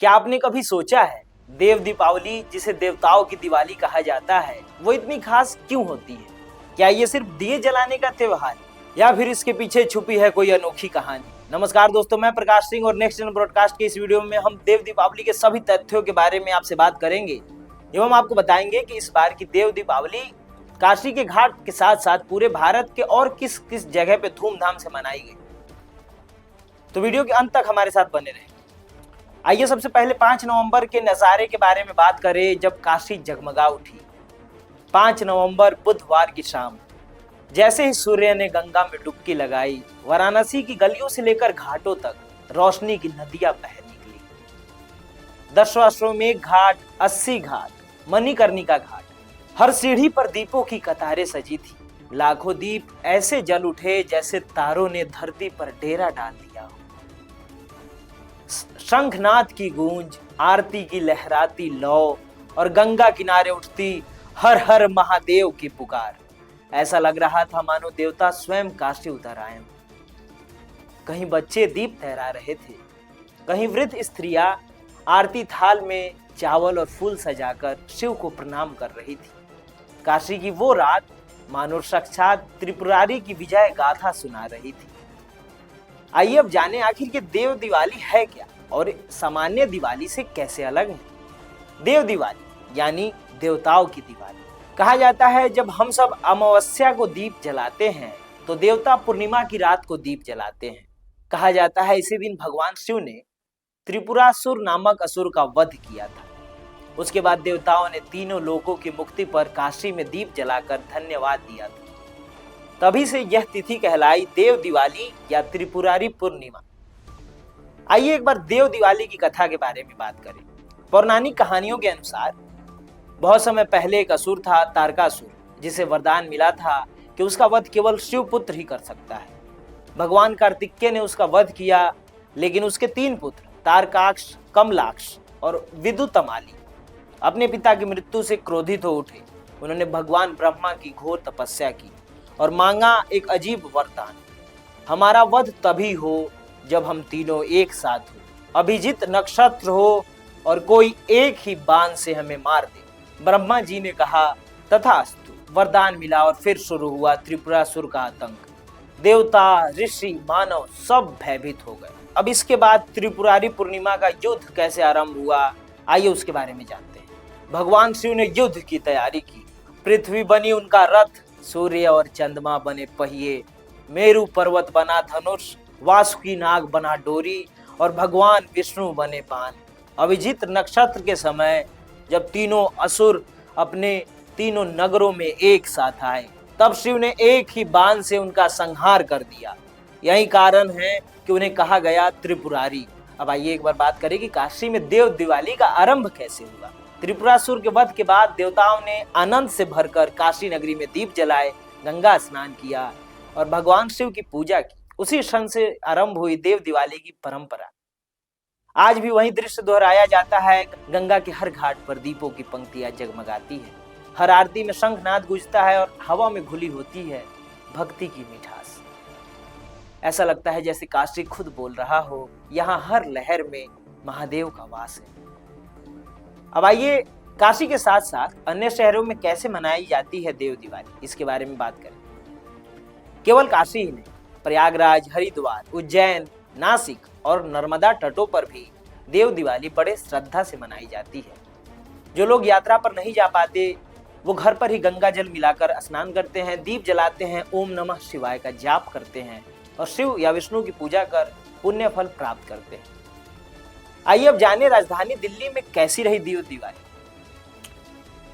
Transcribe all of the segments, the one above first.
क्या आपने कभी सोचा है देव दीपावली, जिसे देवताओं की दिवाली कहा जाता है, वो इतनी खास क्यों होती है? क्या ये सिर्फ दिए जलाने का त्योहार या फिर इसके पीछे छुपी है कोई अनोखी कहानी? नमस्कार दोस्तों, मैं प्रकाश सिंह और नेक्स्ट जन ब्रॉडकास्ट के इस वीडियो में हम देव दीपावली के सभी तथ्यों के बारे में आपसे बात करेंगे एवं आपको बताएंगे कि इस बार की देव दीपावली काशी के घाट के साथ साथ पूरे भारत के और किस किस जगह पे धूमधाम से मनाई गई। तो वीडियो के अंत तक हमारे साथ बने रहें। आइए सबसे पहले 5 नवंबर के नज़ारे के बारे में बात करें, जब काशी जगमगा उठी। 5 नवंबर बुधवार की शाम जैसे ही सूर्य ने गंगा में डुबकी लगाई, वाराणसी की गलियों से लेकर घाटों तक रोशनी की नदियां बह निकली। दशाश्वमेध घाट, 80 घाट, मणिकर्णिका घाट, हर सीढ़ी पर दीपों की कतारें सजी थी। लाखों दीप ऐसे जल उठे जैसे तारों ने धरती पर डेरा डाल दिया हो। शंखनाद की गूंज, आरती की लहराती लौ और गंगा किनारे उठती हर हर महादेव की पुकार। ऐसा लग रहा था मानो देवता स्वयं काशी उतर आए। कहीं बच्चे दीप तैरा रहे थे, कहीं वृद्ध स्त्रियां आरती थाल में चावल और फूल सजाकर शिव को प्रणाम कर रही थी। काशी की वो रात मानो साक्षात त्रिपुरारी की विजय गाथा सुना रही थी। आइए अब जाने आखिर के देव दिवाली है क्या और सामान्य दिवाली से कैसे अलग है। देव दिवाली यानी देवताओं की दिवाली। कहा जाता है जब हम सब अमावस्या को दीप जलाते हैं तो देवता पूर्णिमा की रात को दीप जलाते हैं। कहा जाता है इसी दिन भगवान शिव ने त्रिपुरासुर नामक असुर का वध किया था। उसके बाद देवताओं ने तीनों लोकों की मुक्ति पर काशी में दीप जलाकर धन्यवाद दिया था। तभी से यह तिथि कहलाई देव दिवाली या त्रिपुरारी पूर्णिमा। आइए एक बार देव दिवाली की कथा के बारे में बात करें। पौराणिक कहानियों के अनुसार बहुत समय पहले एक असुर था, तारकासुर, जिसे वरदान मिला था कि उसका वध केवल शिव पुत्र ही कर सकता है। भगवान कार्तिकेय ने उसका वध किया, लेकिन उसके 3 पुत्र तारकाक्ष, कमलाक्ष और विदुतमाली अपने पिता की मृत्यु से क्रोधित हो उठे। उन्होंने भगवान ब्रह्मा की घोर तपस्या की और मांगा एक अजीब वरदान, हमारा वध तभी हो जब हम तीनों एक साथ हो, अभिजीत नक्षत्र हो और कोई एक ही बाण से हमें मार दे। ब्रह्मा जी ने कहा तथास्तु, वरदान मिला और फिर शुरू हुआ त्रिपुरासुर का आतंक। देवता, ऋषि, मानव सब भयभीत हो गए। अब इसके बाद त्रिपुरारी पूर्णिमा का युद्ध कैसे आरंभ हुआ, आइए उसके बारे में जानते हैं। भगवान शिव ने युद्ध की तैयारी की। पृथ्वी बनी उनका रथ, सूर्य और चंद्रमा बने पहिए, मेरु पर्वत बना धनुष, वासुकी नाग बना डोरी और भगवान विष्णु बने बाण। अभिजीत नक्षत्र के समय जब तीनों असुर अपने तीनों नगरों में एक साथ आए, तब शिव ने एक ही बाण से उनका संहार कर दिया। यही कारण है कि उन्हें कहा गया त्रिपुरारी। अब आइए एक बार बात करें कि काशी में देव दिवाली का आरंभ कैसे हुआ। त्रिपुरासुर के वध के बाद देवताओं ने आनंद से भरकर काशी नगरी में दीप जलाए, गंगा स्नान किया और भगवान शिव की पूजा की। उसी क्षण से आरंभ हुई देव दिवाली की परंपरा। आज भी वही दृश्य दोहराया जाता है। गंगा के हर घाट पर दीपों की पंक्तियां जगमगाती है, हर आरती में शंखनाद गूंजता है और हवा में घुली होती है भक्ति की मिठास। ऐसा लगता है जैसे काशी खुद बोल रहा हो, यहाँ हर लहर में महादेव का वास है। अब आइए काशी के साथ साथ अन्य शहरों में कैसे मनाई जाती है देव दिवाली, इसके बारे में बात करें। केवल काशी ही नहीं, प्रयागराज, हरिद्वार, उज्जैन, नासिक और नर्मदा तटों पर भी देव दिवाली बड़े श्रद्धा से मनाई जाती है। जो लोग यात्रा पर नहीं जा पाते वो घर पर ही गंगा जल मिलाकर स्नान करते हैं, दीप जलाते हैं, ओम नमः शिवाय का जाप करते हैं और शिव या विष्णु की पूजा कर पुण्य फल प्राप्त करते हैं। आइए अब जाने राजधानी दिल्ली में कैसी रही देव दिवाली।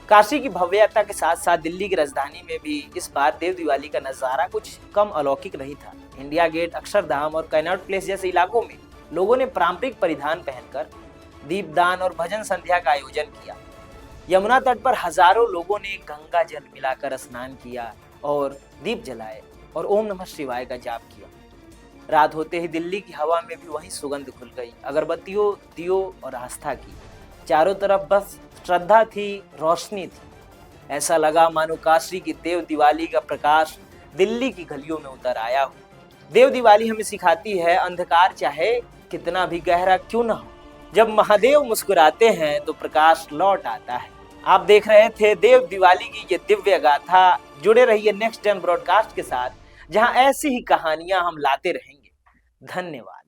काशी की भव्यता के साथ साथ दिल्ली की राजधानी में भी इस बार देव दिवाली का नजारा कुछ कम अलौकिक नहीं था। इंडिया गेट, अक्षरधाम और कैनॉट प्लेस जैसे इलाकों में लोगों ने पारंपरिक परिधान पहनकर दीपदान और भजन संध्या का आयोजन किया। यमुना तट पर हजारों लोगों ने गंगा जल मिलाकर स्नान किया और दीप जलाए और ओम नमः शिवाय का जाप किया। रात होते ही दिल्ली की हवा में भी वही सुगंध खुल गई, अगरबत्तियों, दियों और आस्था की। चारों तरफ बस श्रद्धा थी, रोशनी थी। ऐसा लगा मानो काशी की देव दिवाली का प्रकाश दिल्ली की गलियों में उतर आया हो। देव दिवाली हमें सिखाती है अंधकार चाहे कितना भी गहरा क्यों ना हो, जब महादेव मुस्कुराते हैं तो प्रकाश लौट आता है। आप देख रहे थे देव दिवाली की ये दिव्य गाथा। जुड़े रहिए नेक्स्ट 10 ब्रॉडकास्ट के साथ, जहां ऐसी ही कहानियां हम लाते रहेंगे। धन्यवाद।